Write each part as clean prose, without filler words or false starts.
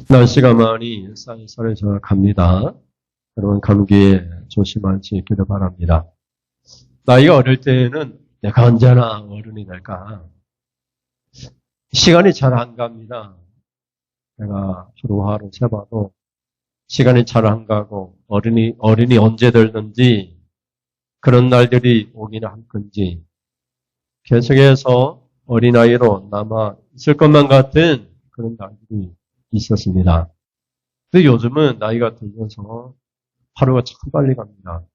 날씨가 많이 쌀쌀해져 갑니다. 여러분 감기에 조심할 수 있기를 바랍니다. 나이가 어릴 때는 내가 언제나 어른이 될까? 시간이 잘 안 갑니다. 내가 하루하루 세봐도 시간이 잘 안 가고 어른이 언제 되든지 그런 날들이 오긴 할 건지 계속해서 어린아이로 남아 있을 것만 같은 그런 날들이 있었습니다. 근데 요즘은 나이가 들면서 하루가 참 빨리 갑니다.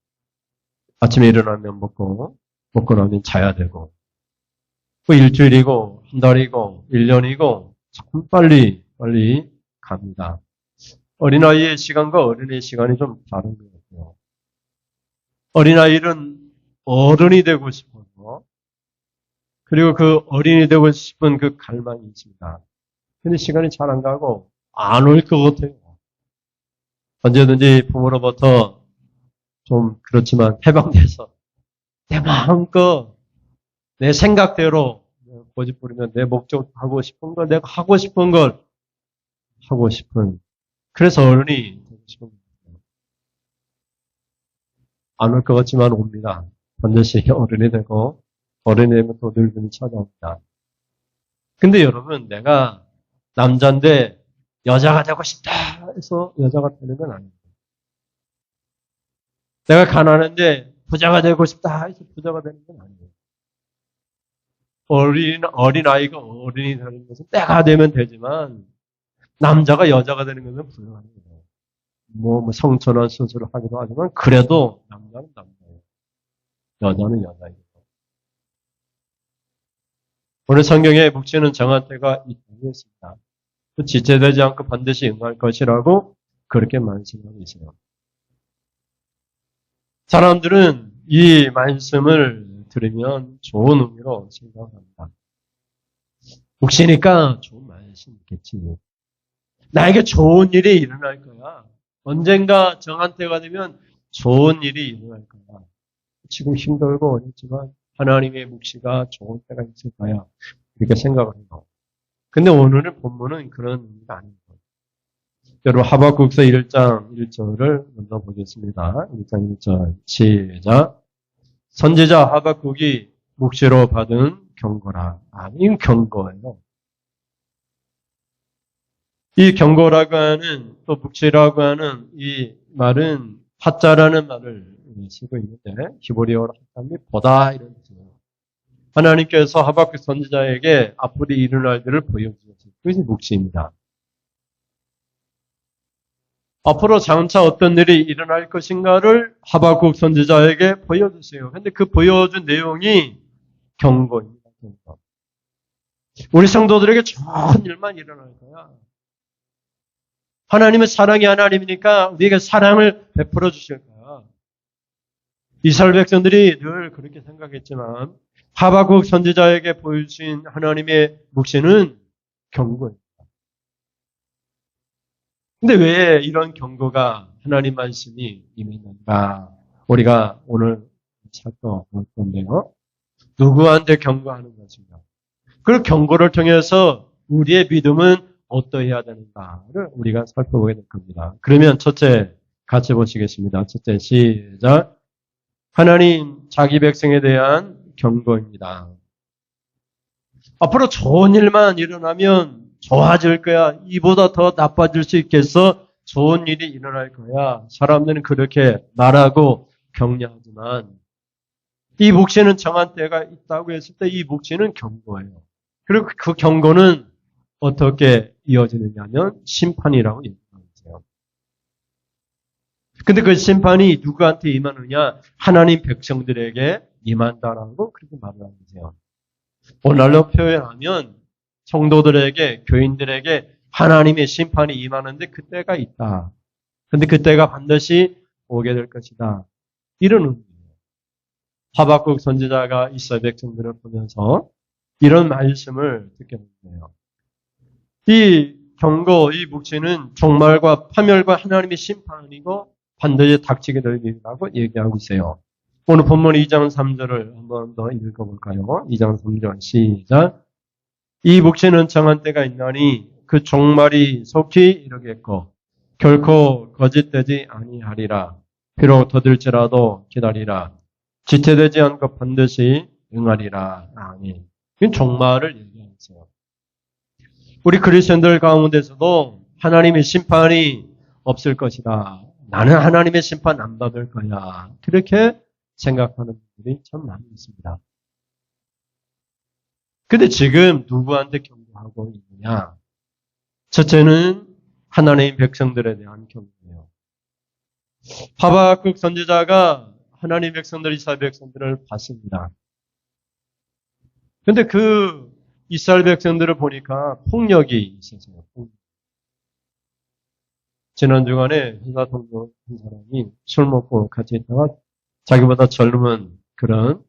아침에 일어나면 먹고 나면 자야 되고, 또 일주일이고, 한 달이고, 1년이고, 참 빨리 갑니다. 어린아이의 시간과 어른의 시간이 좀 다른 것 같아요. 어린아이는 어른이 되고 싶어서, 그리고 그 어린이 되고 싶은 그 갈망이 있습니다. 근데 시간이 잘 안 가고, 안 올 것 같아요. 언제든지 부모로부터 좀 그렇지만 해방돼서 내 마음껏 내 생각대로 고집 부리면 내 목적 하고 싶은 걸 내가 하고 싶은 걸 하고 싶은 그래서 어른이 되고 싶은 거예요. 안 올 것 같지만 옵니다. 반드시 어른이 되고 어른이 되면 또 늙음이 찾아옵니다. 근데 여러분 내가 남자인데 여자가 되고 싶다 해서 여자가 되는 건 아니에요. 내가 가난한데 부자가 되고 싶다 해서 부자가 되는 건 아니에요. 어린아이가 어른이 되는 것은 때가 되면 되지만 남자가 여자가 되는 것은 불가능해요. 성전환 수술을 하기도 하지만 그래도 남자는 남자예요. 여자는 여자예요. 오늘 성경에 묵시는 정한 때가 있다고 했습니다. 지체되지 않고 반드시 응할 것이라고 그렇게 말씀하고 있어요. 사람들은 이 말씀을 들으면 좋은 의미로 생각합니다. 묵시니까 좋은 말씀이겠지. 나에게 좋은 일이 일어날 거야. 언젠가 정한 때가 되면 좋은 일이 일어날 거야. 지금 힘들고 어렵지만 하나님의 묵시가 좋은 때가 있을 거야. 이렇게 생각을 해요. 근데 오늘의 본문은 그런 의미가 아닙니다. 여러분 하박국서 1장 1절을 먼저 보겠습니다. 1장 1절 시작. 선지자 하박국이 묵시로 받은 경고라. 이 경고예요. 이 경고라고 하는 또 묵시라고 하는 이 말은 하자라는 말을 쓰고 있는데 히브리어로 하자면 보다 이런 뜻이에요. 하나님께서 하박국 선지자에게 앞으로 일어날 일을 보여주셨어요. 그것이 묵시입니다. 앞으로 장차 어떤 일이 일어날 것인가를 하박국 선지자에게 보여주세요. 그런데 그 보여준 내용이 경고입니다. 경고. 우리 성도들에게 좋은 일만 일어날 거야. 하나님은 사랑의 하나님이니까 우리에게 사랑을 베풀어 주실 거야. 이스라엘 백성들이 늘 그렇게 생각했지만 하박국 선지자에게 보여주신 하나님의 묵시는 경고입니다. 근데 왜 이런 경고가 하나님 말씀이 임했는가? 우리가 오늘 찾아볼 건데요. 누구한테 경고하는 것인가? 그 경고를 통해서 우리의 믿음은 어떠해야 되는가를 우리가 살펴보게 될 겁니다. 그러면 첫째 같이 보시겠습니다. 첫째 시작. 하나님 자기 백성에 대한 경고입니다. 앞으로 좋은 일만 일어나면 좋아질 거야. 이보다 더 나빠질 수 있겠어? 좋은 일이 일어날 거야. 사람들은 그렇게 말하고 격려하지만 이 묵시는 정한 때가 있다고 했을 때 이 묵시는 경고예요. 그리고 그 경고는 어떻게 이어지느냐면 심판이라고 얘기하고 있어요. 근데 그 심판이 누구한테 임하느냐? 하나님 백성들에게 임한다라고 그렇게 말을 하고 있어요. 오늘날로 표현하면 성도들에게, 교인들에게 하나님의 심판이 임하는데 그때가 있다. 근데 그때가 반드시 오게 될 것이다. 이런 의미예요. 하박국 선지자가 이스라엘 백성들을 보면서 이런 말씀을 듣게 됩니다. 이 경고, 이 묵시는 종말과 파멸과 하나님의 심판이고 반드시 닥치게 될 일이라고 얘기하고 있어요. 오늘 본문 2장 3절을 한 번 더 읽어볼까요? 2장 3절 시작. 이 묵시는 정한 때가 있나니 그 종말이 속히 이르겠고 결코 거짓되지 아니하리라. 비록 더딜지라도 기다리라. 지체되지 않고 반드시 응하리라. 아멘. 이건 종말을 얘기하세요. 우리 그리스도인들 가운데서도 하나님의 심판이 없을 것이다. 나는 하나님의 심판 안 받을 거야. 그렇게 생각하는 분들이 참 많이 있습니다. 근데 지금 누구한테 경고하고 있느냐? 첫째는 하나님의 백성들에 대한 경고예요. 하박국 선지자가 하나님의 백성들, 이스라엘 백성들을 봤습니다. 근데 그 이스라엘 백성들을 보니까 폭력이 있었어요. 지난 주간에 회사 동료 한 사람이 술 먹고 같이 있다가 자기보다 젊은 그런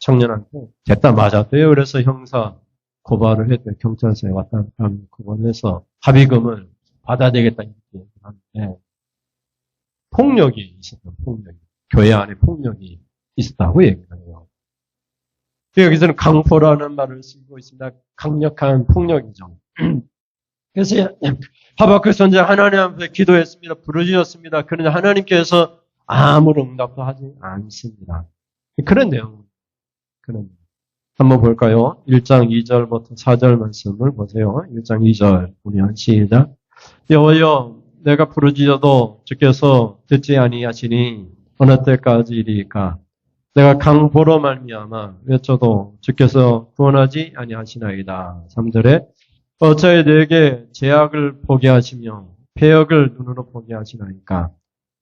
청년한테 됐다 맞았대요. 그래서 형사 고발을 했대요. 경찰서에 왔다 갔다 고발을 해서 합의금을 받아야 되겠다 이렇게 하는데 폭력이 있었던 폭력이. 교회 안에 폭력이 있었다고 얘기해요. 여기서는 강포라는 말을 쓰고 있습니다. 강력한 폭력이죠. 그래서 하박국 선지자 하나님 앞에 기도했습니다. 부르짖었습니다. 그러나 하나님께서 아무런 응답도 하지 않습니다. 그런 내용. 한번 볼까요? 1장 2절부터 4절 말씀을 보세요. 1장 2절 보면 시작. 여호여 내가 부르짖어도 주께서 듣지 아니하시니 어느 때까지 이리까 내가 강보로 말미암아 외쳐도 주께서 구원하지 아니하시나이다. 3절에 어찌하여 내게 제약을 보게 하시며 폐역을 눈으로 보게 하시나이까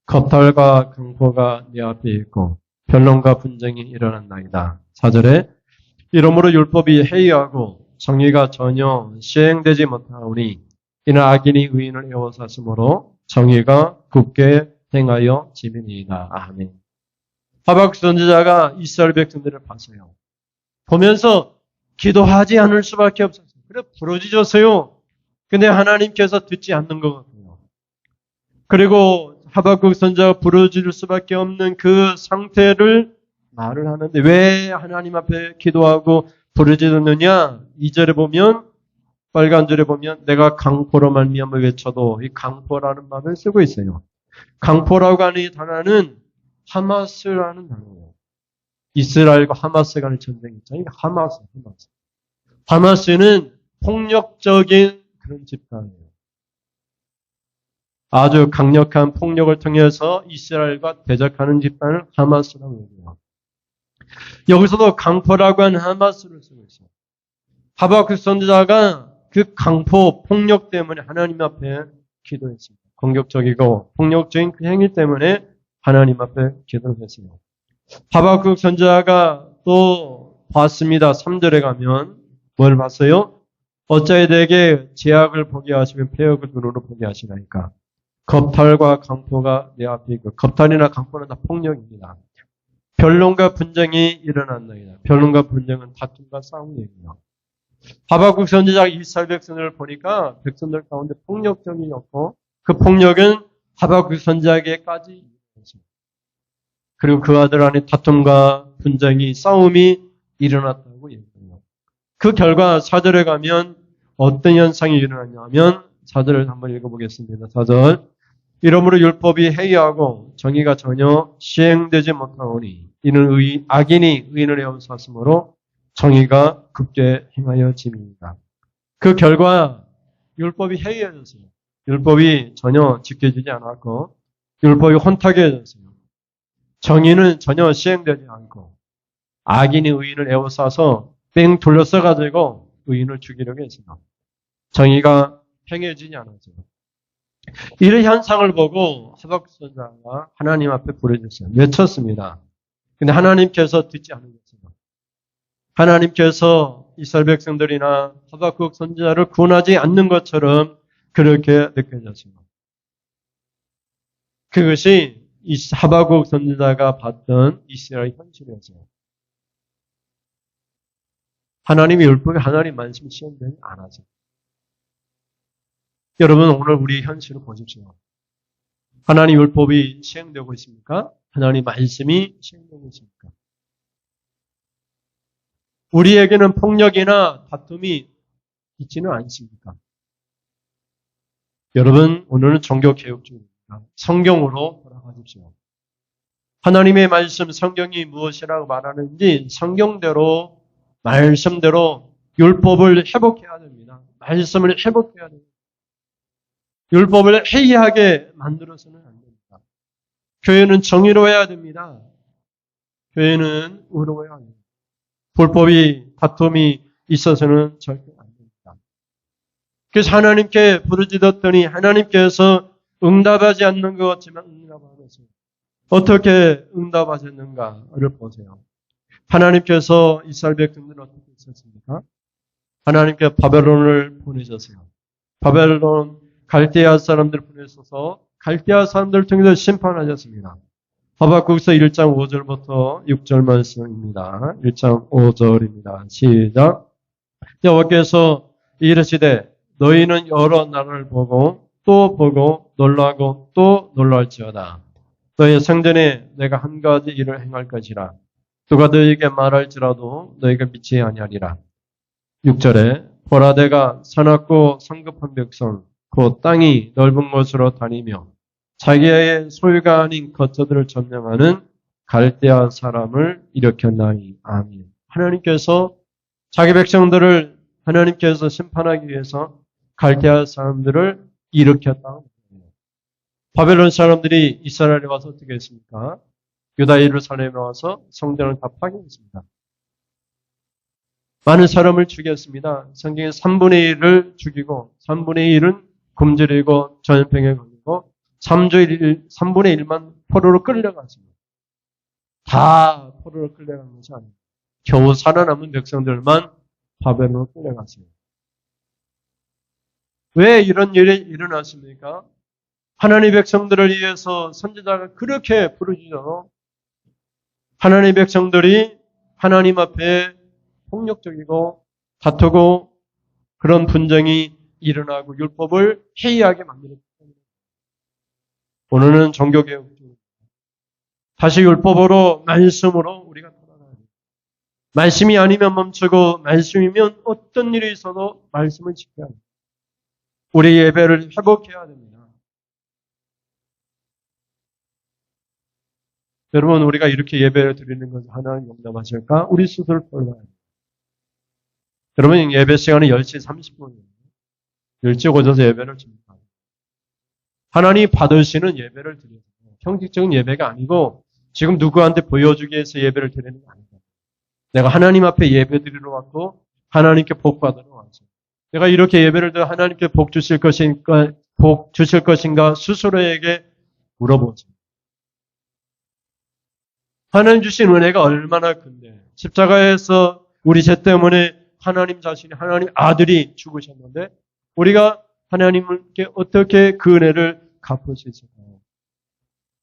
겁탈과 강포가 내 앞에 있고 변론과 분쟁이 일어났나이다. 4절에 이러므로 율법이 해이하고 정의가 전혀 시행되지 못하오니 이는 악인이 의인을 에워쌌으므로 정의가 굳게 행하여 지민이다. 아멘. 하박국 선지자가 이스라엘 백성들을 봤어요. 보면서 기도하지 않을 수밖에 없었어요. 그래 부르짖었어요. 근데 하나님께서 듣지 않는 것 같아요. 그리고 하박국 선지자가 부르짖을 수밖에 없는 그 상태를 말을 하는데 왜 하나님 앞에 기도하고 부르짖었느냐? 2절에 보면 빨간 줄에 보면 내가 강포로 말미암아 외쳐도 이 강포라는 말을 쓰고 있어요. 강포라고 하는 이 단어는 하마스라는 단어예요. 이스라엘과 하마스 간의 전쟁이 있잖아요. 하마스. 하마스는 폭력적인 그런 집단이에요. 아주 강력한 폭력을 통해서 이스라엘과 대적하는 집단을 하마스라고 얘기해요. 여기서도 강포라고 하는 하마스를 쓰고 있어요. 하박국 선지자가 그 강포, 폭력 때문에 하나님 앞에 기도했습니다. 공격적이고 폭력적인 그 행위 때문에 하나님 앞에 기도를 했어요. 하박국 선지자가 또 봤습니다. 3절에 가면 뭘 봤어요? 어찌하여 내게 제약을 보게 하시면 폐역을 눈으로 보게 하시나이까. 겁탈과 강포가 내 앞에 있고 겁탈이나 강포는 다 폭력입니다. 변론과 분쟁이 일어났나이다. 변론과 분쟁은 다툼과 싸움이에요. 하박국 선지자가 이스라엘 백성들을 보니까 백성들 가운데 폭력적이었고 그 폭력은 하박국 선지자에게까지 이르렀습니다. 그리고 그 아들 안에 다툼과 분쟁이 싸움이 일어났다고 얘기해요. 그 결과 4절에 가면 어떤 현상이 일어났냐면 4절을 한번 읽어보겠습니다. 4절 이러므로 율법이 해이하고 정의가 전혀 시행되지 못하오니 이는 악인이 의인을 에워쌌으므로 정의가 굳게 행하여 짐입니다. 그 결과 율법이 해이해졌어요. 율법이 전혀 지켜지지 않았고 율법이 혼탁해졌어요. 정의는 전혀 시행되지 않고 악인이 의인을 에워싸서 뺑 돌려써가지고 의인을 죽이려고 했어요. 정의가 행해지지 않았어요. 이런 현상을 보고 하박국 선지자가 하나님 앞에 부르짖었어요. 외쳤습니다. 근데 하나님께서 듣지 않으셨어요. 하나님께서 이스라엘 백성들이나 하박국 선지자를 구원하지 않는 것처럼 그렇게 느껴졌어요. 그것이 하박국 선지자가 봤던 이스라엘 현실이었어요. 하나님의 율법이 하나님 말씀이 시행되지 않아서. 여러분 오늘 우리 현실을 보십시오. 하나님 율법이 시행되고 있습니까? 하나님 말씀이 시행되고 있습니까? 우리에게는 폭력이나 다툼이 있지는 않습니까? 여러분, 오늘은 종교개혁 중입니다. 성경으로 돌아가십시오. 하나님의 말씀, 성경이 무엇이라고 말하는지 성경대로, 말씀대로 율법을 회복해야 됩니다. 말씀을 회복해야 됩니다. 율법을 해이하게 만들어서는 안 됩니다. 교회는 정의로워야 됩니다. 교회는 의로워야 됩니다. 불법이, 다툼이 있어서는 절대 안 됩니다. 그래서 하나님께 부르짖었더니 하나님께서 응답하지 않는 것 같지만 응답하셨어요. 어떻게 응답하셨는가를 보세요. 하나님께서 이스라엘 백성들은 어떻게 있었습니까? 하나님께 바벨론을 보내셨어요. 바벨론 갈대아 사람들 보내셔서 갈대아 사람들 통해서 심판하셨습니다. 하박국서 1장 5절부터 6절 말씀입니다. 1장 5절입니다. 시작. 여호와께서 이르시되 너희는 여러 나라를 보고 또 보고 놀라고 또 놀랄지어다. 너희 생전에 내가 한 가지 일을 행할 것이라. 누가 너희에게 말할지라도 너희가 믿지 아니하리라. 6절에 보라 내가 사납고 성급한 백성 곧 땅이 넓은 곳으로 다니며 자기의 소유가 아닌 거처들을 점령하는 갈대아 사람을 일으켰나니. 아멘. 하나님께서 자기 백성들을 하나님께서 심판하기 위해서 갈대아 사람들을 일으켰다. 바벨론 사람들이 이스라엘에 와서 어떻게 했습니까? 유다 예루살렘에 와서 성전을 다 파괴했습니다. 많은 사람을 죽였습니다. 성경에 3분의 1을 죽이고 3분의 1은 굶주리고 전염병에 걸리고 3분의 1만 포로로 끌려갔습니다. 다 포로로 끌려간 것이 아닙니다. 겨우 살아남은 백성들만 바벨론으로 끌려갔습니다. 왜 이런 일이 일어났습니까? 하나님의 백성들을 위해서 선지자가 그렇게 부르짖어 하나님의 백성들이 하나님 앞에 폭력적이고 다투고 그런 분쟁이 일어나고 율법을 해이하게 만들었기 때문에 오늘은 종교개혁 중입니다. 다시 율법으로 말씀으로 우리가 돌아가야 됩니다. 말씀이 아니면 멈추고 말씀이면 어떤 일이 있어도 말씀을 지켜야 합니다. 우리 예배를 회복해야 됩니다. 여러분 우리가 이렇게 예배를 드리는 것을 하나님 용납하실까? 우리 스스로 돌아가야 됩니다. 여러분 예배 시간은 10시 30분이에요. 일찍 오셔서 예배를 드립니다. 하나님 받으시는 예배를 드려요. 형식적인 예배가 아니고 지금 누구한테 보여주기 위해서 예배를 드리는 게 아니다. 내가 하나님 앞에 예배 드리러 왔고 하나님께 복 받으러 왔어요. 내가 이렇게 예배를 드려 하나님께 복 주실 것인가 스스로에게 물어보죠. 하나님 주신 은혜가 얼마나 큰데 십자가에서 우리 죄 때문에 하나님 자신이 하나님 아들이 죽으셨는데 우리가 하나님께 어떻게 그 은혜를 갚을 수 있을까요?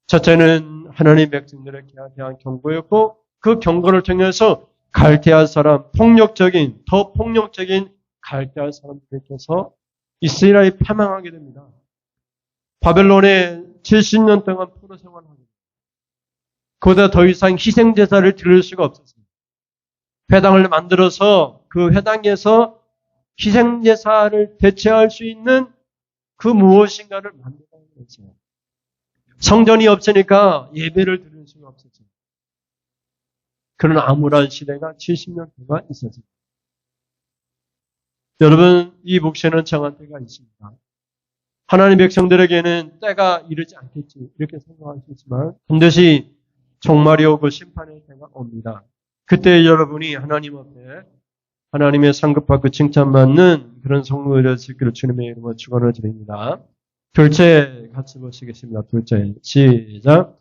첫째는 하나님 백성들에 대한 경고였고 그 경고를 통해서 갈대아 사람 더 폭력적인 갈대아 사람들께서 이스라엘이 패망하게 됩니다. 바벨론에 70년 동안 포로 생활을 합니다. 그보다 더 이상 희생제사를 드릴 수가 없었습니다. 회당을 만들어서 그 회당에서 희생제사를 대체할 수 있는 그 무엇인가를 만들어야 했어요. 성전이 없으니까 예배를 드릴 수가 없었어요. 그런 암울한 시대가 70년 동안 있었습니다. 여러분, 이 묵시는 정한 때가 있습니다. 하나님 백성들에게는 때가 이르지 않겠지 이렇게 생각할 수 있지만 반드시 종말이 오고 심판의 때가 옵니다. 그때 여러분이 하나님 앞에 하나님의 상급받고 칭찬받는 그런 성도가 되시기를 주님의 이름으로 축원을 드립니다. 둘째 같이 보시겠습니다. 둘째 시작.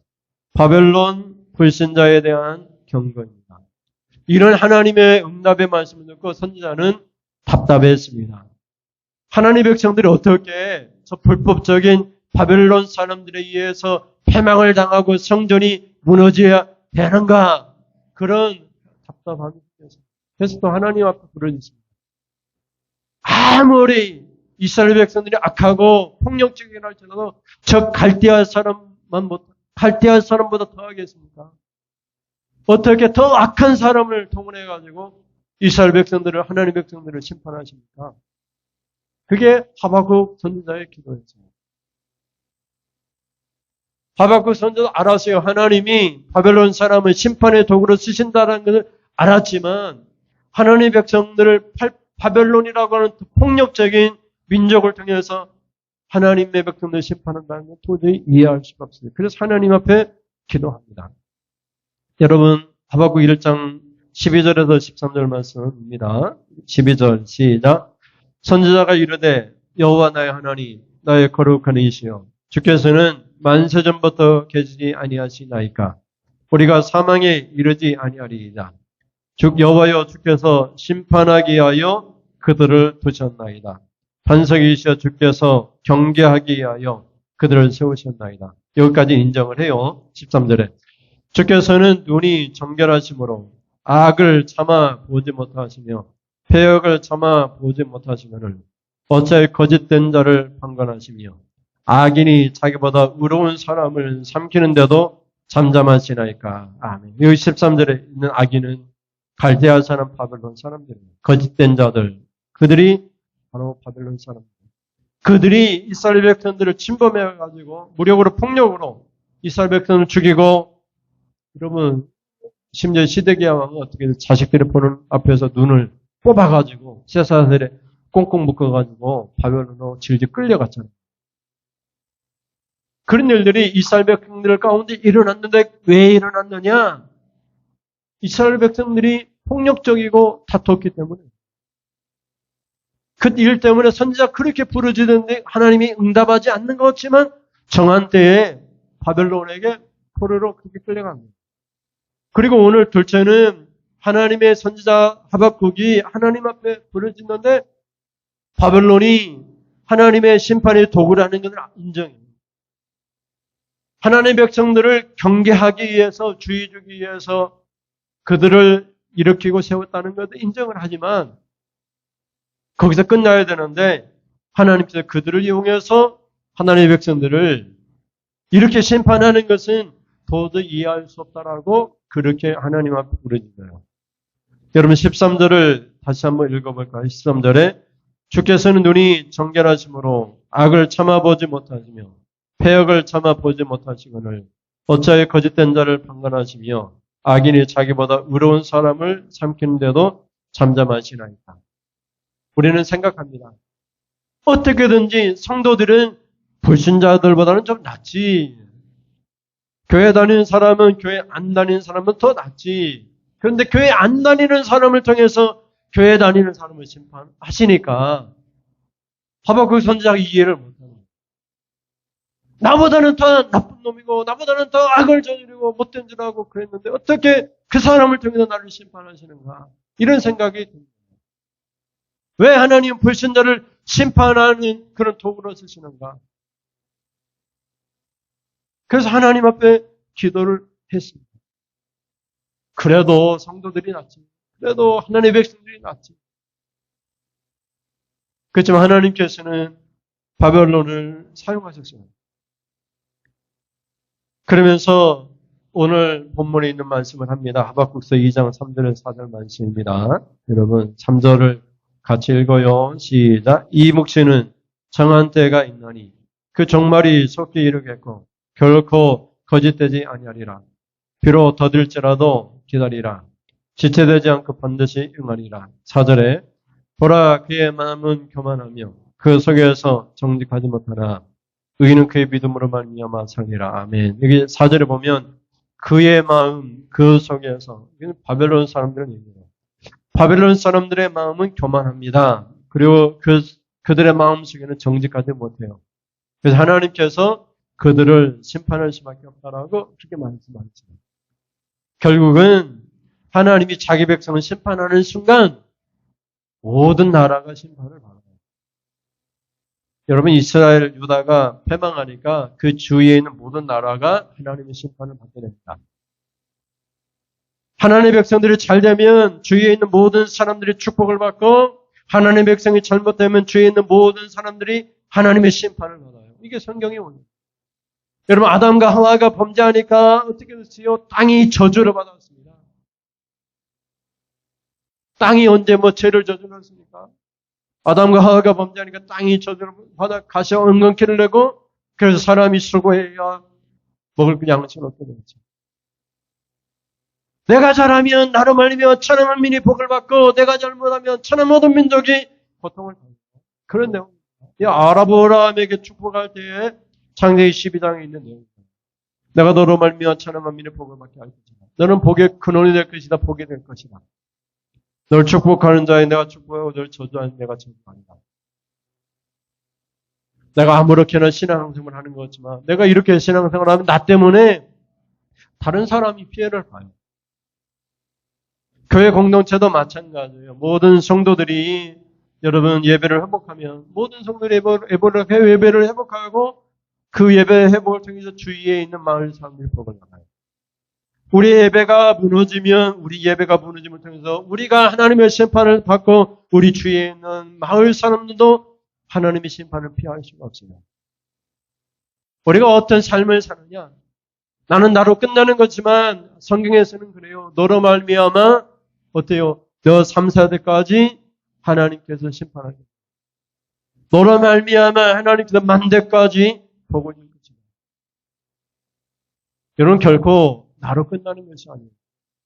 바벨론 불신자에 대한 경고입니다. 이런 하나님의 응답의 말씀을 듣고 선지자는 답답했습니다. 하나님 백성들이 어떻게 저 불법적인 바벨론 사람들에 의해서 패망을 당하고 성전이 무너져야 되는가? 그런 답답함이 있어요. 그래서 또 하나님 앞에 부르짖습니다. 아무리 이스라엘 백성들이 악하고 폭력적이긴 할지라도 저 갈대아 사람보다 더 하겠습니까? 어떻게 더 악한 사람을 동원해가지고 이스라엘 백성들을 하나님 백성들을 심판하십니까? 그게 하박국 선지자의 기도였습니다. 하박국 선지자도 알았어요. 하나님이 바벨론 사람을 심판의 도구로 쓰신다는 것을 알았지만 하나님의 백성들을 바벨론이라고 하는 폭력적인 민족을 통해서 하나님의 백성들을 심판한다는 건 도저히 이해할 수가 없어요. 그래서 하나님 앞에 기도합니다. 여러분, 하박국 1장 12절에서 13절 말씀입니다. 12절 시작. 선지자가 이르되 여호와 나의 하나님 나의 거룩한 이시여 주께서는 만세전부터 계시지 아니하시나이까 우리가 사망에 이르지 아니하리이다. 즉 여호와여 주께서 심판하기 위하여 그들을 두셨나이다. 반석이시여 주께서 경계하기 위하여 그들을 세우셨나이다. 여기까지 인정을 해요. 13절에 주께서는 눈이 정결하심으로 악을 참아 보지 못하시며 패역을 참아 보지 못하시거늘 어찌하여 거짓된 자를 판단하시며 악인이 자기보다 의로운 사람을 삼키는데도 잠잠하시나이까. 아멘. 여기 13절에 있는 악인은 갈대아 사람 바벨론 사람들입니다. 거짓된 자들. 그들이 바로 바벨론 사람들. 그들이 이스라엘 백성들을 침범해가지고 무력으로 폭력으로 이스라엘 백성을 죽이고 여러분 심지어 시드기야 왕은 어떻게 자식들이 보는 앞에서 눈을 뽑아가지고 쇠사슬에 꽁꽁 묶어가지고 바벨론으로 질질 끌려갔잖아요. 그런 일들이 이스라엘 백성들 가운데 일어났는데 왜 일어났느냐? 이스라엘 백성들이 폭력적이고 다퉜기 때문에 그 일 때문에 선지자 그렇게 부르짖는데 하나님이 응답하지 않는 것 같지만 정한 때에 바벨론에게 포로로 그렇게 끌려갑니다. 그리고 오늘 둘째는 하나님의 선지자 하박국이 하나님 앞에 부르짖는데 바벨론이 하나님의 심판의 도구라는 것을 인정해요. 하나님의 백성들을 경계하기 위해서 주의 주기 위해서 그들을 일으키고 세웠다는 것을 인정을 하지만 거기서 끝나야 되는데 하나님께서 그들을 이용해서 하나님의 백성들을 이렇게 심판하는 것은 도저히 이해할 수 없다라고 그렇게 하나님 앞에 부르짖어요. 여러분 13절을 다시 한번 읽어볼까요? 13절에 주께서는 눈이 정결하심으로 악을 참아보지 못하시며 패역을 참아보지 못하시거늘 어찌하여 거짓된 자를 판단하시며 악인이 자기보다 의로운 사람을 삼키는데도 잠잠하시나이까. 우리는 생각합니다. 어떻게든지 성도들은 불신자들보다는 좀 낫지. 교회 다니는 사람은 교회 안 다니는 사람은 더 낫지. 그런데 교회 안 다니는 사람을 통해서 교회 다니는 사람을 심판하시니까 하박국 선지자가 이해를 못하는 거예요. 나보다는 더 나쁜 놈이고 나보다는 더 악을 저지르고 못된 짓 하고 그랬는데 어떻게 그 사람을 통해서 나를 심판하시는가. 이런 생각이 듭니다. 왜 하나님 불신자를 심판하는 그런 도구로 쓰시는가? 그래서 하나님 앞에 기도를 했습니다. 그래도 성도들이 낫지. 그래도 하나님의 백성들이 낫지. 그렇지만 하나님께서는 바벨론을 사용하셨어요. 그러면서 오늘 본문에 있는 말씀을 합니다. 하박국서 2장 3절에서 4절 말씀입니다. 여러분 3절을 같이 읽어요. 시작. 이 묵시는 정한 때가 있나니 그 종말이 속히 이르겠고 결코 거짓되지 아니하리라. 비록 더딜지라도 기다리라. 지체되지 않고 반드시 응하리라. 4절에 보라 그의 마음은 교만하며 그 속에서 정직하지 못하나 의인은 그의 믿음으로 말미암아 살리라. 아멘. 여기 4절에 보면 그의 마음 그 속에서 바벨론 사람들은 얘기해요. 바벨론 사람들의 마음은 교만합니다. 그리고 그들의 마음 속에는 정직하지 못해요. 그래서 하나님께서 그들을 심판할 수밖에 없다라고 그렇게 말씀하셨어요. 결국은 하나님이 자기 백성을 심판하는 순간 모든 나라가 심판을 받아요. 여러분 이스라엘 유다가 패망하니까 그 주위에 있는 모든 나라가 하나님의 심판을 받게 됩니다. 하나님의 백성들이 잘 되면 주위에 있는 모든 사람들이 축복을 받고 하나님의 백성이 잘못되면 주위에 있는 모든 사람들이 하나님의 심판을 받아요. 이게 성경의 원리입니다. 여러분 아담과 하와가 범죄하니까 어떻게 됐어요? 땅이 저주를 받았습니다. 땅이 언제 죄를 저질렀습니까? 아담과 하와가 범죄하니까 땅이 저주로 바다 가시와 은근키를 내고 그래서 사람이 수고해야 먹을 양식을 얻게 되죠. 내가 잘하면 나로 말미암아 천하 만민이 복을 받고 내가 잘못하면 천하 모든 민족이 고통을 받는다. 그런 내용입니다. 이 아브라함에게 축복할 때에 창세기 12장에 있는 내용입니다. 내가 너로 말미암아 천하 만민의 복을 받게 할 것이다. 너는 복의 근원이 될 것이다. 복이 될 것이다. 널 축복하는 자에 내가 축복하고 널 저주하는 내가 저주한다. 내가 아무렇게나 신앙생활을 하는 거지만 내가 이렇게 신앙생활을 하면 나 때문에 다른 사람이 피해를 봐요. 교회 공동체도 마찬가지예요. 모든 성도들이 여러분 예배를 회복하면 모든 성도들이 예배를 회복하고 그 예배 회복을 통해서 주위에 있는 마을 사람들이 복을 받아요. 우리 예배가 무너지면 통해서 우리가 하나님의 심판을 받고 우리 주위에 있는 마을 사람들도 하나님의 심판을 피할 수가 없어요. 우리가 어떤 삶을 사느냐? 나는 나로 끝나는 거지만 성경에서는 그래요. 너로 말미암아 어때요? 너 3, 4대까지 하나님께서 심판하겠다. 너로 말미암아 하나님께서 만대까지 복을 줄 것이다. 여러분 결코 나로 끝나는 것이 아니에요.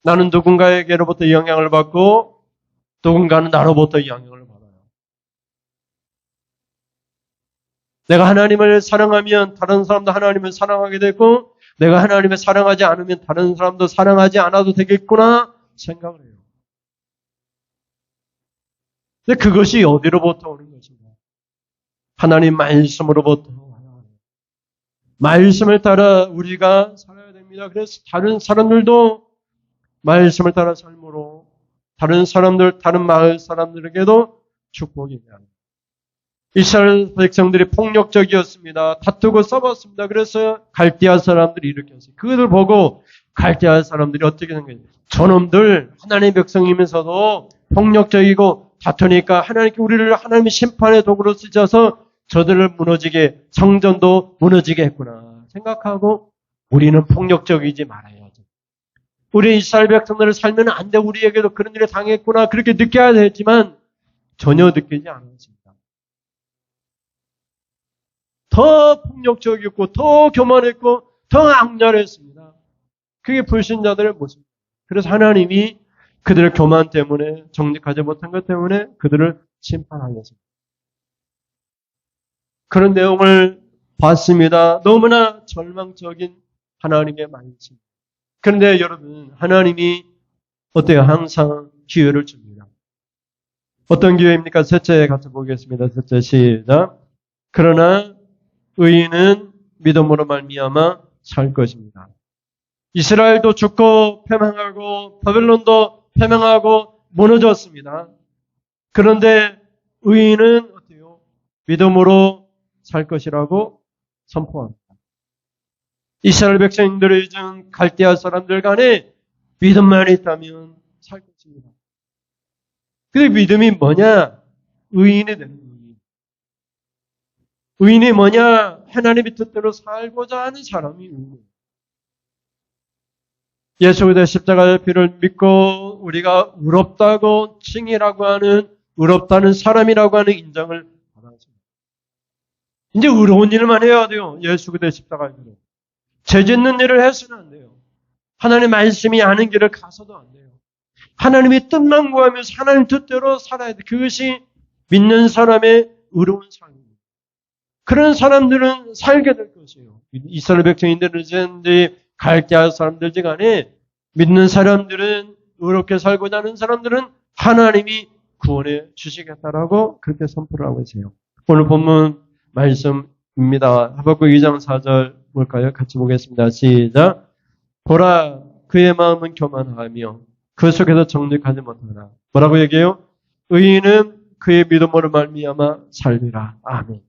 나는 누군가에게로부터 영향을 받고 누군가는 나로부터 영향을 받아요. 내가 하나님을 사랑하면 다른 사람도 하나님을 사랑하게 되고 내가 하나님을 사랑하지 않으면 다른 사람도 사랑하지 않아도 되겠구나 생각을 해요. 근데 그것이 어디로부터 오는 것인가? 하나님 말씀으로부터 와요. 말씀을 따라 우리가 살아야 됩니다. 그래서 다른 사람들도 말씀을 따라 삶으로 다른 사람들, 다른 마을 사람들에게도 축복이 돼요. 이스라엘 백성들이 폭력적이었습니다. 다투고 싸웠습니다. 그래서 갈대아 사람들이 일으켰어요. 그것을 보고 갈대아 사람들이 어떻게 된 거예요? 저놈들 하나님의 백성이면서도 폭력적이고 다투니까 하나님께 우리를 하나님의 심판의 도구로 쓰셔서 저들을 무너지게 성전도 무너지게 했구나 생각하고 우리는 폭력적이지 말아야지. 우리 이스라엘 백성들을 살면 안 돼. 우리에게도 그런 일을 당했구나 그렇게 느껴야 되지만 전혀 느끼지 않았습니다. 더 폭력적이었고 더 교만했고 더 악랄했습니다. 그게 불신자들의 모습입니다. 그래서 하나님이 그들의 교만 때문에 정직하지 못한 것 때문에 그들을 심판하였습니다. 그런 내용을 봤습니다. 너무나 절망적인 하나님의 말씀. 그런데 여러분 하나님이 어때요? 항상 기회를 줍니다. 어떤 기회입니까? 셋째 같이 보겠습니다. 셋째 시작. 그러나 의인은 믿음으로 말미암아 살 것입니다. 이스라엘도 죽고 패망하고 바벨론도 패망하고 무너졌습니다. 그런데 의인은 어때요? 믿음으로 살 것이라고 선포합니다. 이스라엘 백성들의 중 갈대아 사람들 간에 믿음만 있다면 살 것입니다. 그 믿음이 뭐냐? 의인이 되는 거예요. 의인이 뭐냐? 하나님의 뜻대로 살고자 하는 사람이 의인이에요. 예수 그리스도의 십자가의 피를 믿고 우리가 의롭다고 칭이라고 하는 의롭다는 사람이라고 하는 인정을 받았습니다. 이제 의로운 일만 해야 돼요. 예수 그리스도의 십자가의 피로. 죄 짓는 일을 해서는 안 돼요. 하나님 말씀이 아는 길을 가서도 안 돼요. 하나님의 뜻만 구하면서 하나님 뜻대로 살아야 돼. 그것이 믿는 사람의 의로운 삶입니다. 그런 사람들은 살게 될 것이에요. 이스라엘 백성인들이든지 갈대아 사람들지 간에 믿는 사람들은 의롭게 살고자 하는 사람들은 하나님이 구원해 주시겠다라고 그렇게 선포를 하고 있어요. 오늘 본문 말씀입니다. 하박국 2장 4절 볼까요? 같이 보겠습니다. 시작. 보라 그의 마음은 교만하며 그 속에서 정직하지 못하나. 뭐라고 얘기해요? 의인은 그의 믿음으로 말미암아 살리라. 아멘.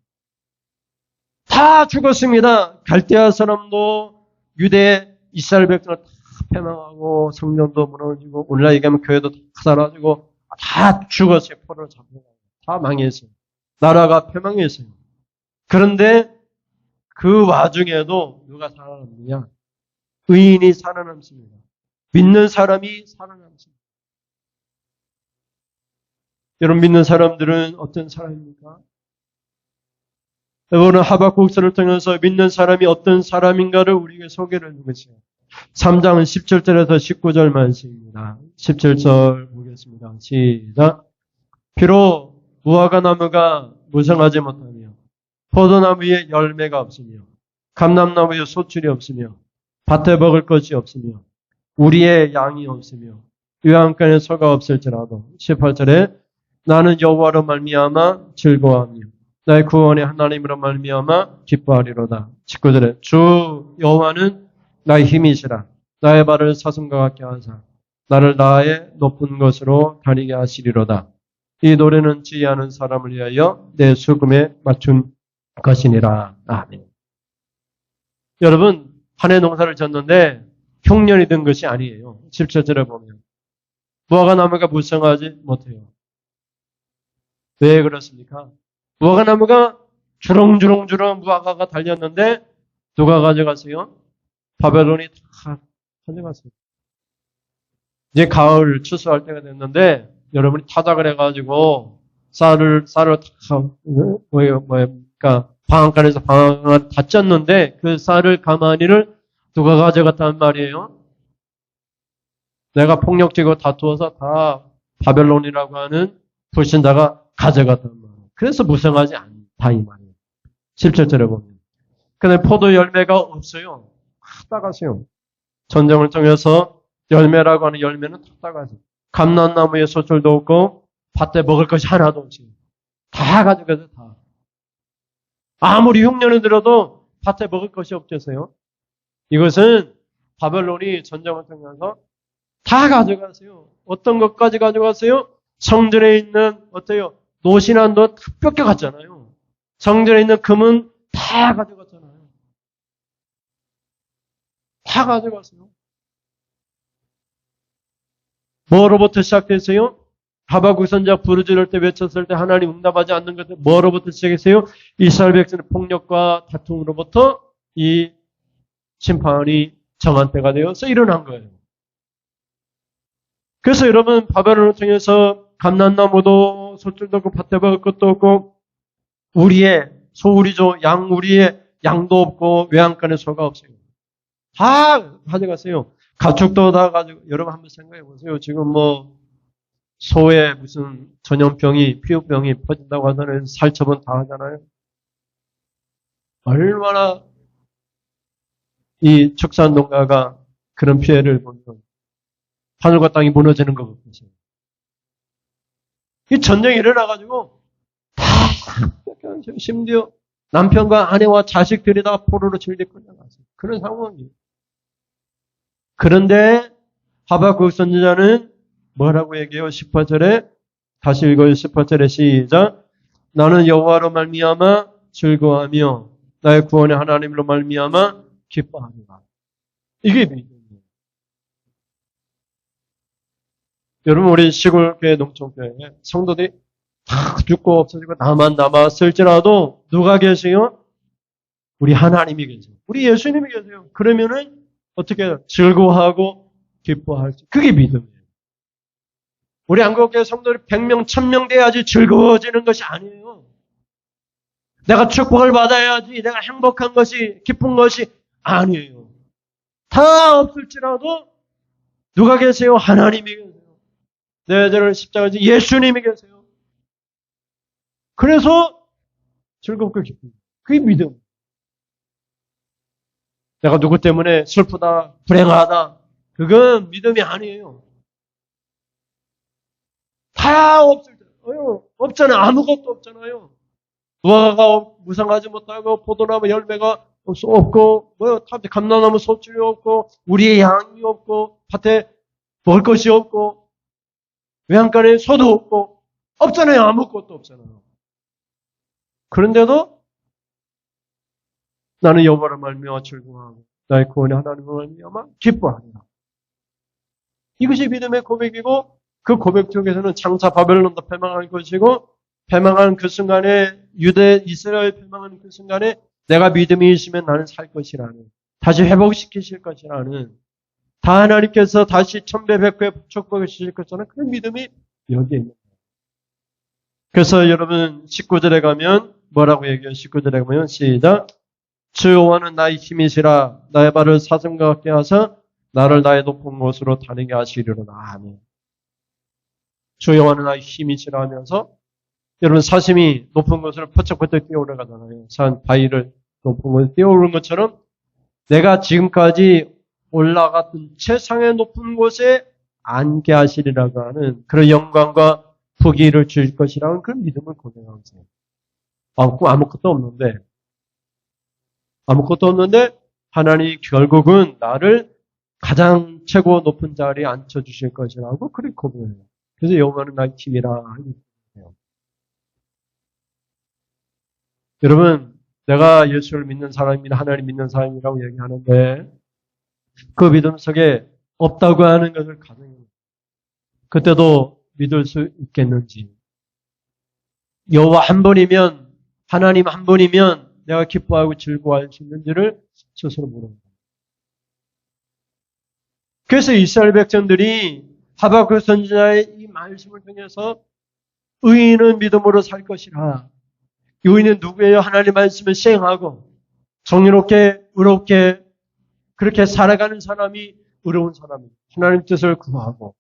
다 죽었습니다. 갈대아 사람도 유대 이스라엘 백성을 다 패망하고 성전도 무너지고 오늘날 얘기하면 교회도 다 사라지고 다 죽었어요. 포로로 잡혀가고 다 망했어요. 나라가 패망했어요. 그런데 그 와중에도 누가 살아남느냐? 의인이 살아남습니다. 믿는 사람이 살아남습니다. 여러분 믿는 사람들은 어떤 사람입니까? 여러분은 하박국서를 통해서 믿는 사람이 어떤 사람인가를 우리에게 소개를 해준 것이에요. 3장은 17절에서 19절 말씀입니다. 17절 보겠습니다. 시작. 비록 무화과 나무가 무성하지 못하며 포도나무에 열매가 없으며 감람나무에 소출이 없으며 밭에 먹을 것이 없으며 우리의 양이 없으며 요양간에 소가 없을지라도 18절에 나는 여호와로 말미암아 즐거워하며 나의 구원의 하나님으로 말미암아 기뻐하리로다. 19절에 주 여호와는 나의 힘이시라. 나의 발을 사슴과 같게 하사 나를 나의 높은 곳으로 다니게 하시리로다. 이 노래는 지혜하는 사람을 위하여 내 수금에 맞춘 것이니라. 아멘. 여러분 한 해 농사를 졌는데 흉년이 든 것이 아니에요. 17절에 보면 무화과 나무가 무성하지 못해요. 왜 그렇습니까? 무화과 나무가 주렁주렁 무화과가 달렸는데 누가 가져갔어요? 바벨론이 다 가져갔어요. 이제 가을 추수할 때가 됐는데 여러분이 타작을 해가지고 쌀을 다 그러니까 방앗간에서 방앗간 다 쪘는데 그 쌀을 가마니를 누가 가져갔단 말이에요? 내가 폭력적으로 다투어서 다 바벨론이라고 하는 불신자가 가져갔단 말이에요. 그래서 무성하지 않다 이 말이에요. 17절에 보면. 근데 포도 열매가 없어요. 다 따가세요. 전쟁을 통해서 열매라고 하는 열매는 다 따가세요. 감람나무에 소출도 없고 밭에 먹을 것이 하나도 없어요. 다 가져가서 다. 아무리 흉년이 들어도 밭에 먹을 것이 없겠어요. 이것은 바벨론이 전쟁을 통해서 다 가져가세요. 어떤 것까지 가져가세요? 성전에 있는 어때요? 노신한도 다 뺏겨갔잖아요. 성전에 있는 금은 다 가져갔잖아요. 다 가져갔어요. 뭐로부터 시작됐어요? 하박국 선지자 부르짖을 때 외쳤을 때 하나님 응답하지 않는 것들 뭐로부터 시작했어요? 이스라엘 백성의 폭력과 다툼으로부터 이 심판이 정한 때가 되어서 일어난 거예요. 그래서 여러분 바벨론을 통해서 감람나무도 소출도 없고 밭에 먹을 것도 없고 우리의 소우리죠. 우리의 양도 없고 외양간에 소가 없어요. 다 가져갔어요. 가축도 다 가지고 여러분 한번 생각해 보세요. 지금 뭐 소에 무슨 전염병이 피부병이 퍼진다고 하잖아요. 살처분 다 하잖아요. 얼마나 이 축산농가가 그런 피해를 보면 하늘과 땅이 무너지는 것 같아요. 이 전쟁이 일어나가지고 다 심지어 남편과 아내와 자식들이 다 포로로 질리고 나갔어요. 그런 상황이에요. 그런데 하박국 선지자는 뭐라고 얘기해요? 18절에 다시 읽어요. 18절에 시작. 나는 여호와로 말미암아 즐거워하며 나의 구원의 하나님으로 말미암아 기뻐합니다. 이게 믿음이에요. 여러분 우리 시골교회 농촌교회 성도들이 다 죽고 없어지고 나만 남았을지라도 누가 계세요? 우리 하나님이 계세요. 우리 예수님이 계세요. 그러면은 어떻게 해요? 즐거워하고 기뻐할 수. 그게 믿음이에요. 우리 한국교회 성도들이 100명, 1000명 돼야지 즐거워지는 것이 아니에요. 내가 축복을 받아야지 내가 행복한 것이 기쁜 것이 아니에요. 다 없을지라도 누가 계세요? 하나님이 계세요. 내 죄를 십자가에 예수님이 계세요. 그래서 즐겁고 기쁩니다. 그게 믿음. 내가 누구 때문에 슬프다, 불행하다. 그건 믿음이 아니에요. 다 없을 때. 없잖아요. 아무것도 없잖아요. 무화과가 무성하지 못하고 포도나무 열매가 없고 감람나무 소출이 없고 우리의 양이 없고 밭에 먹을 것이 없고 외양간에 소도 없고 없잖아요. 아무것도 없잖아요. 그런데도 나는 여호와를 말미암아 즐거워하고 나의 구원의 하나님을 말미암아 기뻐한다. 이것이 믿음의 고백이고 그 고백 중에서는 장차 바벨론도 패망할 것이고 패망한 그 순간에 유대 이스라엘 패망하는 그 순간에 내가 믿음이 있으면 나는 살 것이라는 다시 회복시키실 것이라는 다 하나님께서 다시 천배백배 축복을 주실 것이라는 그런 믿음이 여기에 있는 거예요. 그래서 여러분 19절에 가면 뭐라고 얘기해요? 19절에 가면 시작. 주 여호와는 나의 힘이시라. 나의 발을 사슴과 같게 하사 나를 나의 높은 곳으로 다니게 하시리로다. 아멘. 주 여호와는 나의 힘이시라 하면서 여러분 사슴이 높은 곳을 퍼쩍퍼쩍 뛰어올라가잖아요. 산 바위를 높은 곳에 뛰어오르는 것처럼 내가 지금까지 올라갔던 최상의 높은 곳에 앉게 하시리라고 하는 그런 영광과 부귀를 줄 것이라는 그런 믿음을 고백하고 있어요. 아무것도 없는데 하나님이 결국은 나를 가장 최고 높은 자리에 앉혀주실 것이라고 그렇게 고백해요. 그래서 여호와는 나의 힘이라. 여러분, 내가 예수를 믿는 사람입니다. 하나님 믿는 사람이라고 얘기하는데 그 믿음 속에 없다고 하는 것을 가정해요. 그때도 믿을 수 있겠는지. 여호와 한 분이면, 하나님 한 분이면 내가 기뻐하고 즐거워할 수 있는지를 스스로 물어봅니다. 그래서 이스라엘 백성들이 하박국 선지자의 이 말씀을 통해서 의인은 믿음으로 살 것이라. 의인은 누구예요? 하나님 말씀을 시행하고 정의롭게 의롭게 그렇게 살아가는 사람이 의로운 사람입니다. 하나님 뜻을 구하고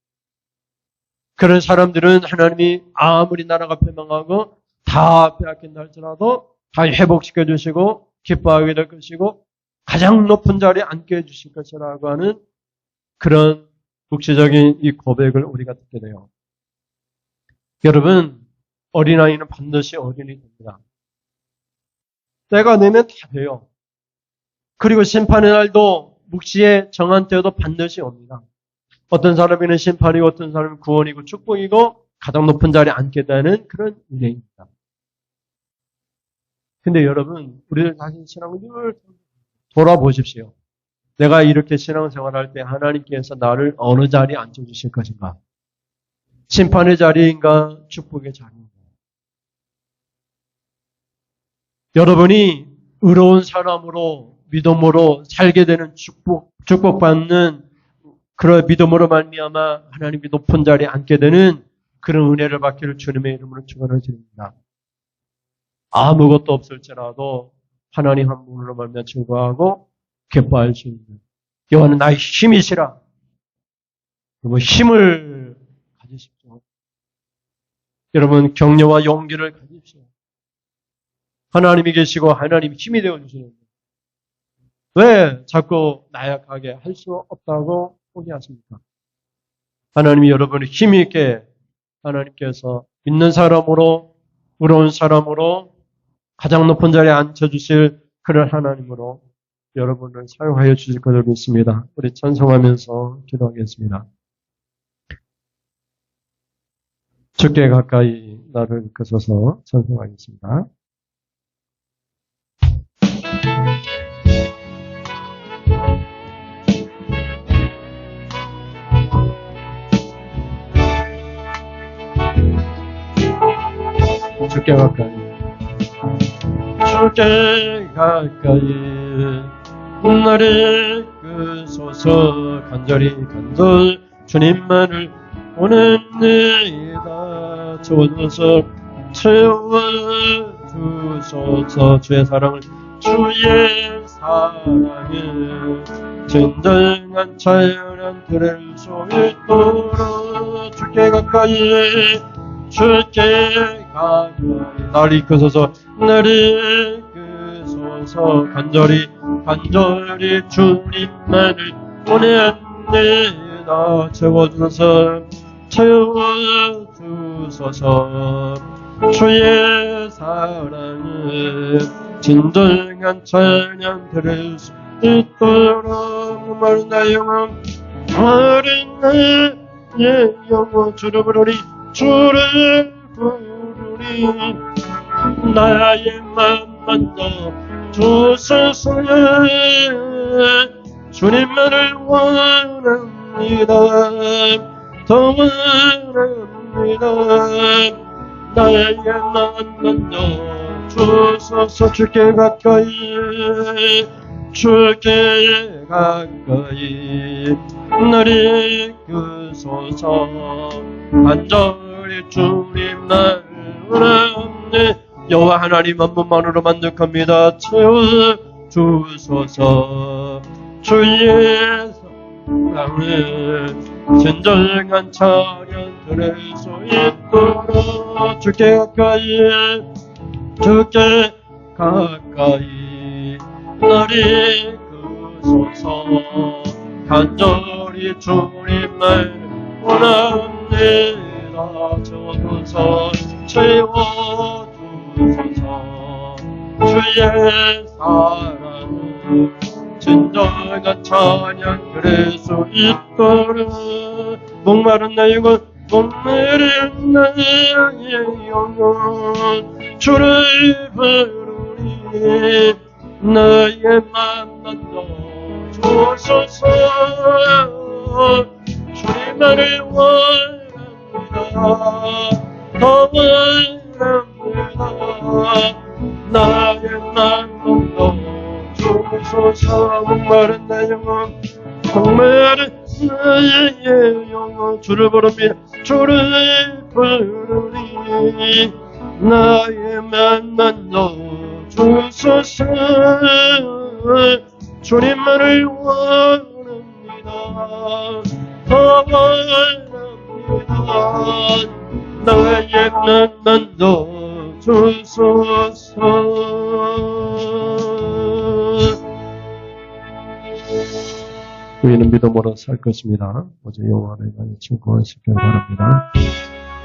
그런 사람들은 하나님이 아무리 나라가 패망하고 다 빼앗긴다 할지라도 다 회복시켜 주시고 기뻐하게 될 것이고 가장 높은 자리에 앉게 해주실 것이라고 하는 그런 국시적인 이 고백을 우리가 듣게 돼요. 여러분, 어린아이는 반드시 어린이 됩니다. 때가 되면 다 돼요. 그리고 심판의 날도 묵시의 정한 때도 반드시 옵니다. 어떤 사람에게는 심판이고 어떤 사람은 구원이고 축복이고 가장 높은 자리에 앉게 되는 그런 은혜입니다. 근데 여러분, 우리들 자신 신앙을 늘 돌아보십시오. 내가 이렇게 신앙생활할 때 하나님께서 나를 어느 자리에 앉혀주실 것인가? 심판의 자리인가? 축복의 자리인가? 여러분이 의로운 사람으로 믿음으로 살게 되는 축복받는 그런 믿음으로 말미암아 하나님이 높은 자리에 앉게 되는 그런 은혜를 받기를 주님의 이름으로 축원을 드립니다. 아무것도 없을지라도 하나님 한 분으로 말미암아 즐거워하고 기뻐할 수 있는 여호와는 나의 힘이시라. 그리고 힘을 가지십시오. 여러분 격려와 용기를 가지십시오. 하나님이 계시고 하나님이 힘이 되어주시는 왜 자꾸 나약하게 할 수 없다고 포기하십니까? 하나님이 여러분을 힘이 있게 하나님께서 믿는 사람으로 의로운 사람으로 가장 높은 자리에 앉혀주실 그런 하나님으로 여러분을 사용하여 주실 것을 믿습니다. 우리 찬송하면서 기도하겠습니다. 주께 가까이 나를 이끄소서 찬송하겠습니다. 주께 가까이 주께 가까이 나를 이끄소서 간절히 주님만을 원합니다. 채워주소서 채워주소서 주의 사랑을 진정한 자연한 들을 수 있도록 주께 가까이 나를 이끄소서 나를 이끄소서 간절히 주님만을 원합니다. 채워주소서 주의 사랑을 진정한 찬양 들을 수 있도록 마른 나의 영혼 주를 부르리 주를 부르리 나의 맘 만져 주소서 주님만을 원합니다. 더 원합니다. 나의 맘 만져 주소서 주께 가까이 나를 이끄소서 간절히 주님 나를 하나님 여호와 하나님 한 분만으로 만족합니다. 채워주소서. 주의 사랑을 진정한 찬양 들을 수 있도록 주께 가까이 나를 이끄소서. 간절히 주님을 원합니다. 저소서 채워주소서. 주의 사랑을 진정한 찬양 들을 수 있도록 목마른 나의 영혼 목마른 나의 영혼 주를 부르니 나의 맘만 넣어주소서. 주님만을 원합니다. 더 원합니다. 나의 맘만 넣어주소서. 목마른 나의 영혼 목마른 나의 영혼 주를 부릅니다. 주를 부르니 나의 맘만 넣어주소서. 주님만을 원합니다. 더 원합니다. 나의 맘만 넣어주소서. 우리는 믿음으로 살 것입니다. 오직 여호와를 향해 증거하시길 바랍니다.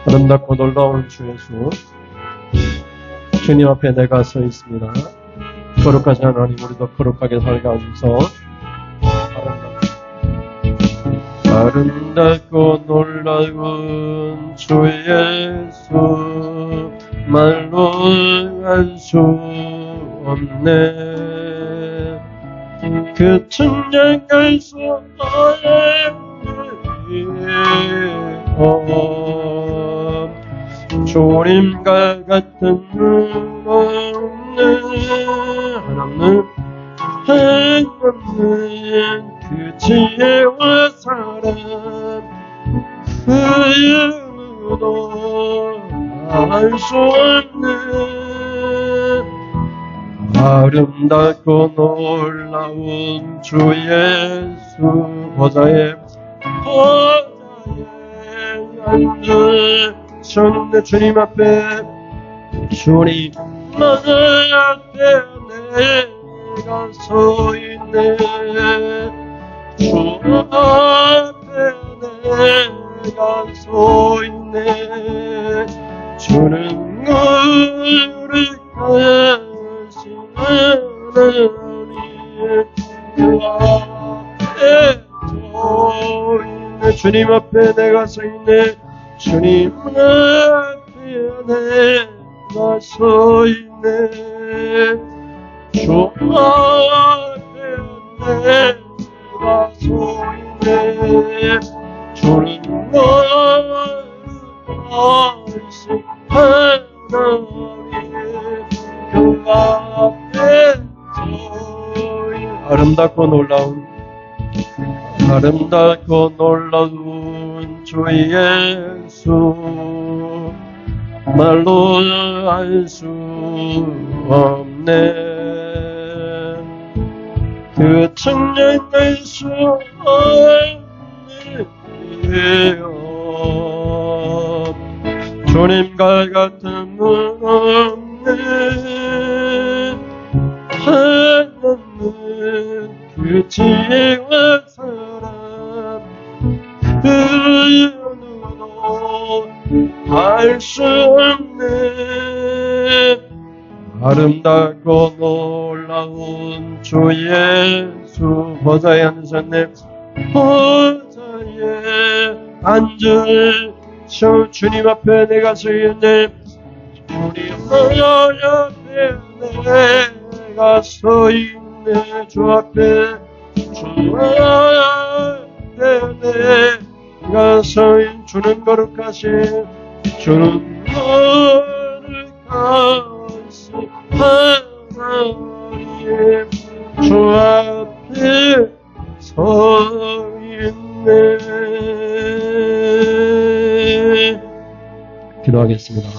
아름답고 놀라운 주 예수, 주님 앞에 내가 서 있습니다. 거룩하신 하나님, 우리도 거룩하게 살게 하소서. 아름답고 놀라운 주 예수, 말로 할 수 없네. 그 찬양할 수 없네. 주님과 같은 분 없네. 하나님 그 지혜와 사랑 그 이름으로 알 수 없네. 아름답고 놀라운 주 예수 보좌에 앉으셨네. 주님 앞에 내가 서 있네. 주 앞에 내가 서 있네. 주는 너를 가야신 하나님 그 앞에 서 있네. 주님 앞에 내가 서 있네. 주님 앞에 내가 서 있네. 주 앞에 내가 서 있네. 주는 너를 가야신 하나님 그 앞에 서 있네. 아름답고 놀라운 주 예수, 말로 알 수 없네. 그 찬양할 수 없네요. 주님과 같은 분 없네. 하나님 그 지혜와 사랑 그 누구도 알 수 없네. 아름답고 놀라운 주 예수 보좌에 앉으셨네. 보좌에 앉으셔. 주님 앞에 내가 서 있네. 주님 앞에 내가 서 있네. 주 앞에 내가 서 있네. 주는 거룩하신 주는 거룩하신 하나님 주 앞에 서 있네. 기도하겠습니다.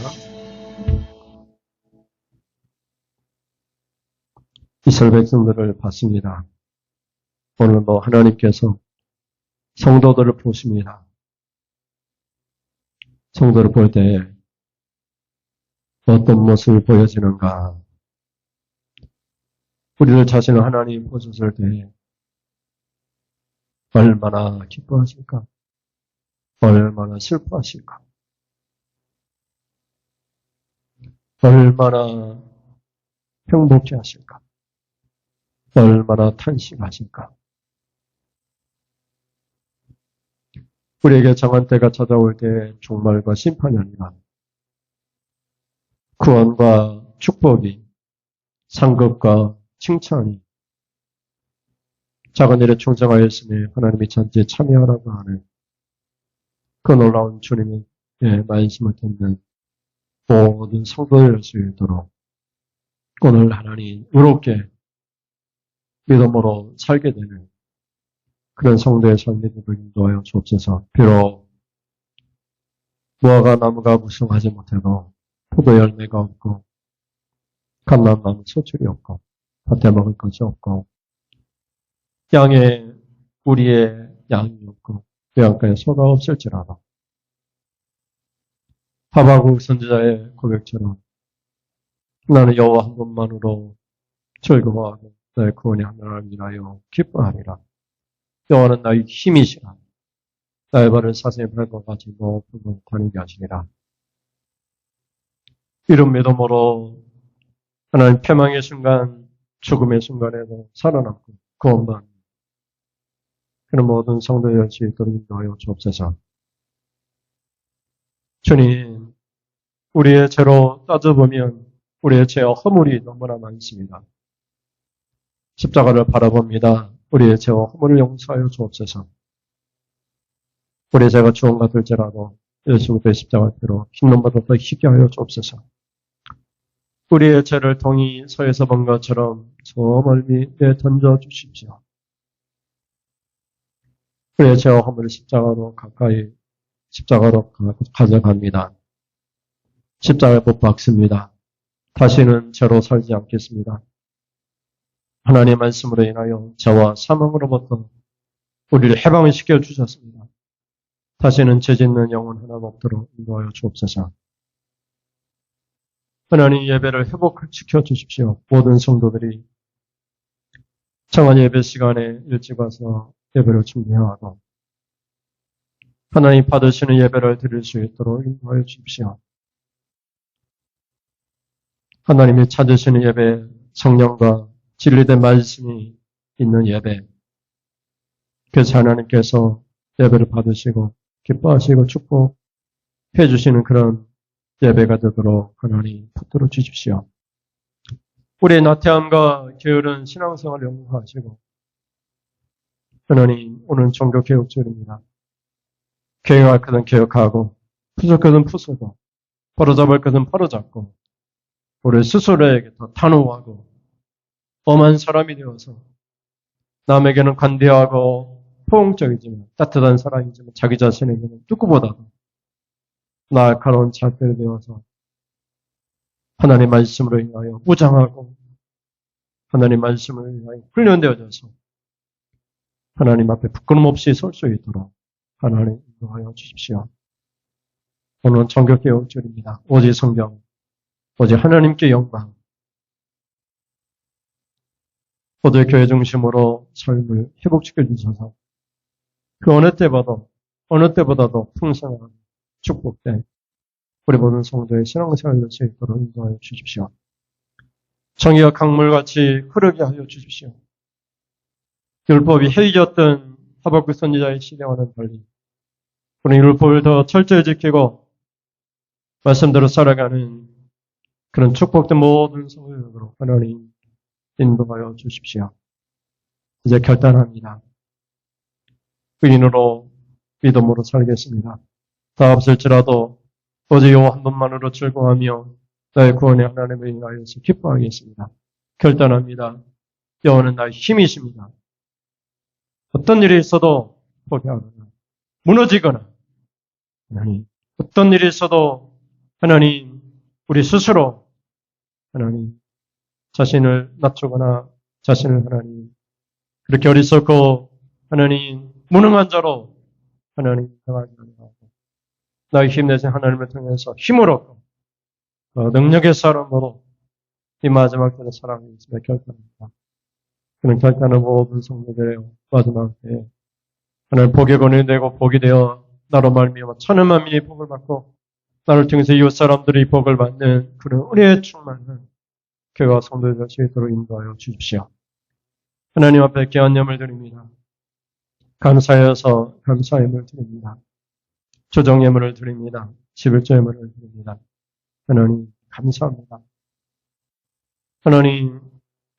이스라엘 백성들을 봤습니다. 오늘도 하나님께서 성도들을 보십니다. 성도를 볼 때 어떤 모습을 보여지는가? 우리들 자신을 하나님 보셨을 때 얼마나 기뻐하실까? 얼마나 슬퍼하실까? 얼마나 행복해 하실까? 얼마나 탄식하실까? 우리에게 정한 때가 찾아올 때 종말과 심판이 아니라 구원과 축복이, 상급과 칭찬이 작은 일에 충성하였으니 하나님이 전지에 참여하라고 하는 그 놀라운 주님의 말씀을 듣는 모든 성도들 수 있도록 오늘 하나님 의롭게 믿음으로 살게 되는 그런 성도의 삶이 되도록 인도하여 주옵소서. 비록 무화과 나무가 무성하지 못해도 포도 열매가 없고 감람나무 소출이 없고 밭에 먹을 것이 없고 우리의 양이 없고 외양간에 소가 없을지라도 하박국 선지자의 고백처럼 나는 여호와 한 분만으로 즐거워하고 나의 구원의 하나님을 인하여 기뻐하리라. 여호와는 나의 힘이시라. 나의 발을 사슴의 발과 같이 높은 곳 다니게 하시리라. 이런 믿음으로 하나님 패망의 순간, 죽음의 순간에도 살아남고 구원받는 그런 모든 성도의 수 있도록 인도하여 주옵소서. 주님, 우리의 죄로 따져보면 우리의 죄와 허물이 너무나 많습니다. 십자가를 바라봅니다. 우리의 죄와 허물을 용서하여 주옵소서. 우리의 죄가 주원 같을지라도 예수의 십자가 피로 흰눈보다 더 희게 하여 주옵소서. 우리의 죄를 동이 서에서 본 것처럼 저 멀리에 던져주십시오. 우리의 죄와 허물을 십자가로 가져갑니다. 십자가에 못 박습니다. 다시는 죄로 살지 않겠습니다. 하나님의 말씀으로 인하여 죄와 사망으로부터 우리를 해방을 시켜주셨습니다. 다시는 죄 짓는 영혼 하나 없도록 인도하여 주옵소서. 하나님 예배를 회복시켜 주십시오. 모든 성도들이 정한 예배 시간에 일찍 와서 예배를 준비하고 하나님 받으시는 예배를 드릴 수 있도록 인도하여 주십시오. 하나님이 찾으시는 예배, 성령과 진리된 말씀이 있는 예배, 그래서 하나님께서 예배를 받으시고 기뻐하시고 축복해 주시는 그런 예배가 되도록 하나님 붙들어 주십시오. 우리의 나태함과 게으른 신앙생활을 용서하시고 하나님 오늘 종교개혁절입니다. 개혁할 것은 개혁하고 부술 것은 부수고 바로잡을 것은 바로잡고 우리 스스로에게 더 단호하고 엄한 사람이 되어서 남에게는 관대하고 포용적이지만 따뜻한 사람이지만 자기 자신에게는 누구보다도 날카로운 잣대를 되어서 하나님 말씀으로 인하여 무장하고 하나님 말씀을 인하여 훈련되어져서 하나님 앞에 부끄럼 없이 설 수 있도록 하나님 인도하여 주십시오. 오늘은 정교개혁절입니다. 오직 성경, 오직 하나님께 영광, 오직 교회 중심으로 삶을 회복시켜 주셔서 그 어느 때보다도 풍성한 축복된 우리 모든 성도의 신앙생활을 할 수 있도록 인도하여 주십시오. 정의가 강물같이 흐르게 하여 주십시오. 율법이 해이었던 하박국 선지자의 시대와는 달리 우리 율법을 더 철저히 지키고 말씀대로 살아가는 그런 축복된 모든 성도들로 하나님 인도하여 주십시오. 이제 결단합니다. 의인으로 믿음으로 살겠습니다. 다 없을지라도 오직 여호와 한 분만으로 즐거워하며 나의 구원의 하나님을 인하여서 기뻐하겠습니다. 결단합니다. 여호와는 나의 힘이십니다. 어떤 일이 있어도 포기하거나 무너지거나 하나님 어떤 일이 있어도 하나님 우리 스스로 하나님 자신을 낮추거나 자신을 하나님 그렇게 어리석고 하나님 무능한 자로 하나님 당하지 않고 나의 힘내신 하나님을 통해서 힘을 얻고 능력의 사람으로 이 마지막 때를 살아가고 있음을 결단합니다. 그는 결단은 모든 성도들의 마지막 때에 하나님 복의 권이 되고 복이 되어 나로 말미암아 천한 만민이 복을 받고 나를 통해서 이웃 사람들이 복을 받는 그런 은혜의 충만한 교회와 성도들 될 수 있도록 인도하여 주십시오. 하나님 앞에 귀한 예물 드립니다. 감사해서 감사 예물 드립니다. 조정 예물을 드립니다. 11조 예물을 드립니다. 하나님 감사합니다.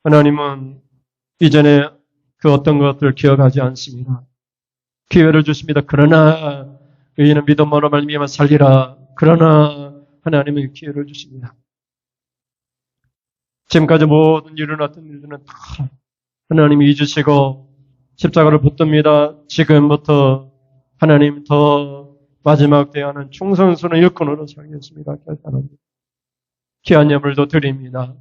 하나님은 이전에 그 어떤 것들을 기억하지 않습니다. 기회를 주십니다. 그러나 의인은 믿음으로 말미암아 살리라. 그러나 하나님은 기회를 주십니다. 지금까지 모든 일어났던 일들은 다 하나님이 잊으시고 십자가를 붙듭니다. 지금부터 하나님 더 마지막 때하는 충성스러운 일꾼으로 살겠습니다. 결단합니다. 귀한 예물도 드립니다.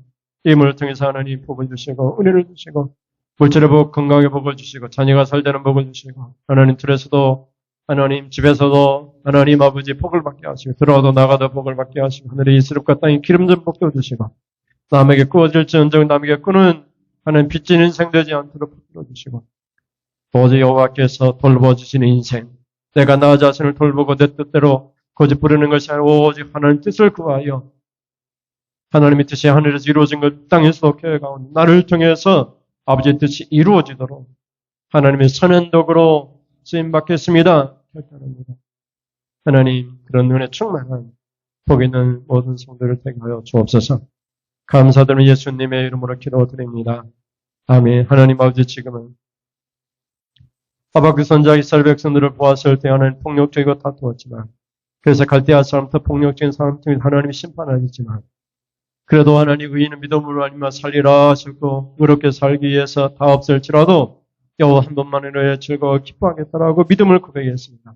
이 예물을 통해서 하나님 복을 주시고 은혜를 주시고 물질의 복, 건강의 복을 주시고 자녀가 살되는 복을 주시고 하나님 틀에서도 하나님 집에서도 하나님 아버지 복을 받게 하시고 들어와도 나가도 복을 받게 하시고 하늘의 이스름과 땅의 기름진 복도 주시고 남에게 꾸어질지언정 남에게 꾸는 하나님 빚진 인생 되지 않도록 붙들어 주시고 오직 여호와께서 돌보주시는 인생 내가 나 자신을 돌보고 내 뜻대로 고집 부르는 것이 아니라 오직 하나님 뜻을 구하여 하나님의 뜻이 하늘에서 이루어진 것 땅에서 교회 가운데 나를 통해서 아버지의 뜻이 이루어지도록 하나님의 선한 덕으로 쓰임받겠습니다. 결단합니다. 하나님 그런 은혜 충만한 복 있는 모든 성도를 되게 하여 주옵소서. 감사드리며 예수님의 이름으로 기도드립니다. 아멘. 하나님 아버지 지금은 하박국 선지자 이스라엘 백성들을 보았을 때 하나님 폭력적이고 다투었지만 그래서 갈대아 사람부터 폭력적인 사람 중에 하나님이 심판하셨지만 그래도 하나님 의인은 믿음으로 하나님만 살리라 하셨고 의롭게 살기 위해서 다 없을지라도 여호와 한 번만으로 즐거워 기뻐하겠다라고 믿음을 고백했습니다.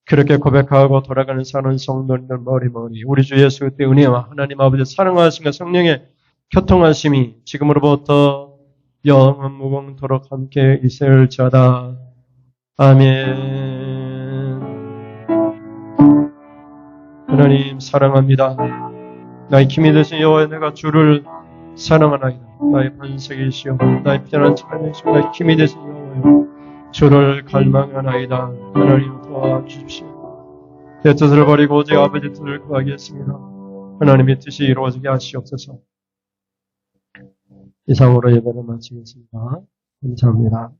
그렇게 고백하고 돌아가는 사는 성도님들 머리머리 우리 주 예수 그리스도의 은혜와 하나님 아버지 사랑하심과 성령의 교통하심이 지금으로부터 영원 무궁토록 함께 있을지어다. 아멘. 하나님 사랑합니다. 나의 힘이 되신 여호와 내가 주를 사랑하나이다. 나의 반석이시오 나의 편한 참이시오 나의 힘이 되신 여호와여 주를 갈망하나이다. 하나님 도와주십시오. 내 뜻을 버리고 오직 아버지 뜻을 구하겠습니다. 하나님의 뜻이 이루어지게 하시옵소서. 이상으로 예배를 마치겠습니다. 감사합니다.